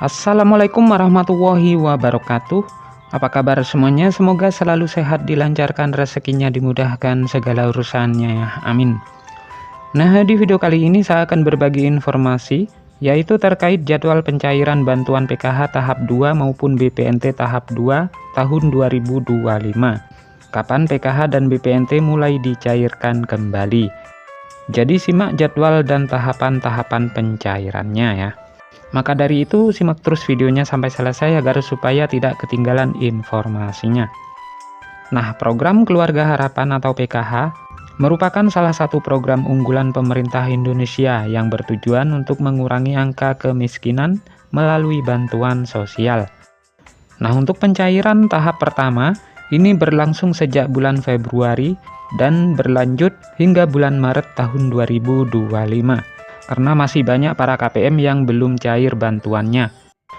Assalamualaikum warahmatullahi wabarakatuh. Apa kabar semuanya? Semoga selalu sehat, dilancarkan rezekinya, dimudahkan segala urusannya ya. Amin. Nah, di video kali ini saya akan berbagi informasi yaitu terkait jadwal pencairan bantuan PKH tahap 2 maupun BPNT tahap 2 tahun 2025. Kapan PKH dan BPNT mulai dicairkan kembali. Jadi simak jadwal dan tahapan-tahapan pencairannya ya. Maka dari itu, simak terus videonya sampai selesai agar supaya tidak ketinggalan informasinya. Nah, program Keluarga Harapan atau PKH merupakan salah satu program unggulan pemerintah Indonesia yang bertujuan untuk mengurangi angka kemiskinan melalui bantuan sosial. Nah, untuk pencairan tahap pertama, ini berlangsung sejak bulan Februari dan berlanjut hingga bulan Maret tahun 2025. Karena masih banyak para KPM yang belum cair bantuannya.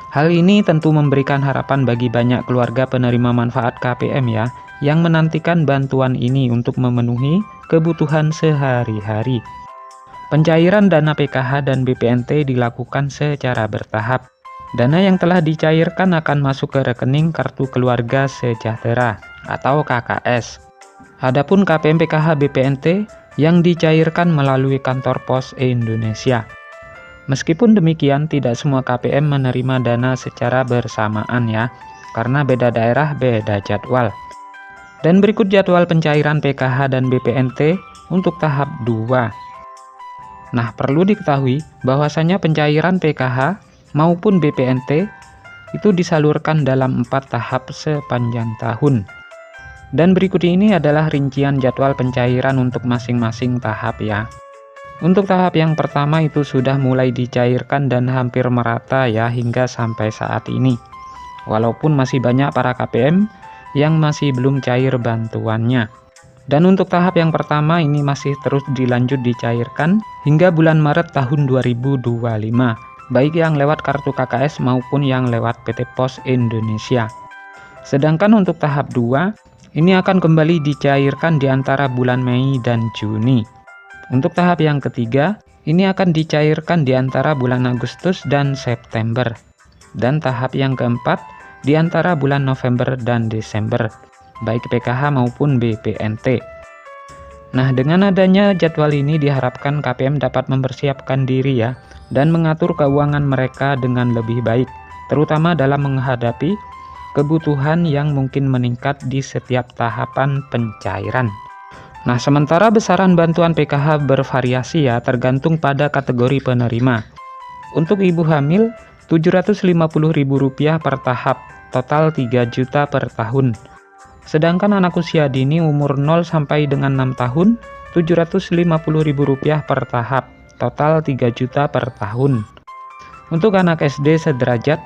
Hal ini tentu memberikan harapan bagi banyak keluarga penerima manfaat KPM ya, yang menantikan bantuan ini untuk memenuhi kebutuhan sehari-hari. Pencairan dana PKH dan BPNT dilakukan secara bertahap. Dana yang telah dicairkan akan masuk ke rekening Kartu Keluarga Sejahtera atau KKS. Adapun KPM PKH BPNT yang dicairkan melalui kantor pos Indonesia. Meskipun demikian, tidak semua KPM menerima dana secara bersamaan ya, karena beda daerah beda jadwal. Dan berikut jadwal pencairan PKH dan BPNT untuk tahap 2. Nah, perlu diketahui bahwasanya pencairan PKH maupun BPNT itu disalurkan dalam 4 tahap sepanjang tahun. Dan berikut ini adalah rincian jadwal pencairan untuk masing-masing tahap ya. Untuk tahap yang pertama itu sudah mulai dicairkan dan hampir merata ya hingga sampai saat ini. Walaupun masih banyak para KPM yang masih belum cair bantuannya. Dan untuk tahap yang pertama ini masih terus dilanjut dicairkan hingga bulan Maret tahun 2025. Baik yang lewat kartu KKS maupun yang lewat PT Pos Indonesia. Sedangkan untuk tahap 2 ini akan kembali dicairkan di antara bulan Mei dan Juni. Untuk tahap yang ketiga, ini akan dicairkan di antara bulan Agustus dan September. Dan tahap yang keempat, di antara bulan November dan Desember, baik PKH maupun BPNT. Nah, dengan adanya jadwal ini diharapkan KPM dapat mempersiapkan diri ya, dan mengatur keuangan mereka dengan lebih baik, terutama dalam menghadapi kebutuhan yang mungkin meningkat di setiap tahapan pencairan. Nah, sementara besaran bantuan PKH bervariasi ya, tergantung pada kategori penerima. Untuk ibu hamil, Rp750.000 per tahap, total 3 juta per tahun. Sedangkan anak usia dini umur 0 sampai dengan 6 tahun, Rp750.000 per tahap, total 3 juta per tahun. Untuk anak SD sederajat,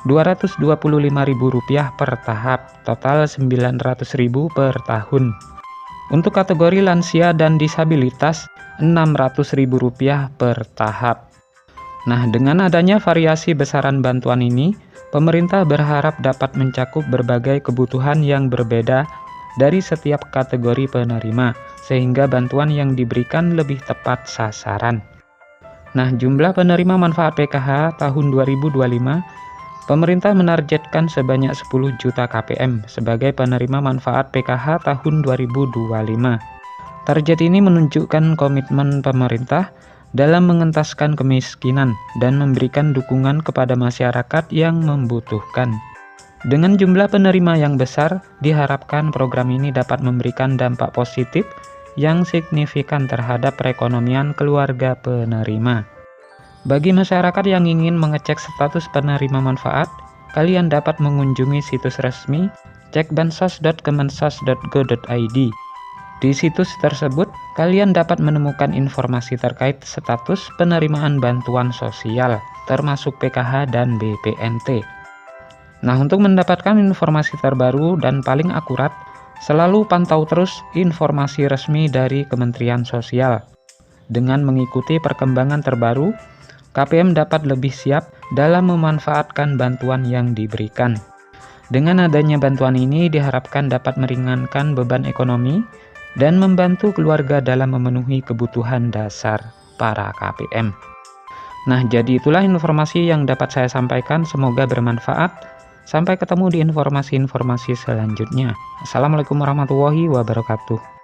Rp225.000 per tahap, total Rp900.000 per tahun. Untuk kategori lansia dan disabilitas, Rp600.000 per tahap. Nah, dengan adanya variasi besaran bantuan ini, pemerintah berharap dapat mencakup berbagai kebutuhan yang berbeda dari setiap kategori penerima, sehingga bantuan yang diberikan lebih tepat sasaran. Nah, jumlah penerima manfaat PKH tahun 2025, pemerintah menargetkan sebanyak 10 juta KPM sebagai penerima manfaat PKH tahun 2025. Target ini menunjukkan komitmen pemerintah dalam mengentaskan kemiskinan dan memberikan dukungan kepada masyarakat yang membutuhkan. Dengan jumlah penerima yang besar, diharapkan program ini dapat memberikan dampak positif yang signifikan terhadap perekonomian keluarga penerima. Bagi masyarakat yang ingin mengecek status penerima manfaat, kalian dapat mengunjungi situs resmi cekbansos.kemensos.go.id. Di situs tersebut, kalian dapat menemukan informasi terkait status penerimaan bantuan sosial, termasuk PKH dan BPNT. Nah, untuk mendapatkan informasi terbaru dan paling akurat, selalu pantau terus informasi resmi dari Kementerian Sosial. Dengan mengikuti perkembangan terbaru, KPM dapat lebih siap dalam memanfaatkan bantuan yang diberikan. Dengan adanya bantuan ini diharapkan dapat meringankan beban ekonomi dan membantu keluarga dalam memenuhi kebutuhan dasar para KPM. Nah, jadi itulah informasi yang dapat saya sampaikan, semoga bermanfaat. Sampai ketemu di informasi-informasi selanjutnya. Assalamualaikum warahmatullahi wabarakatuh.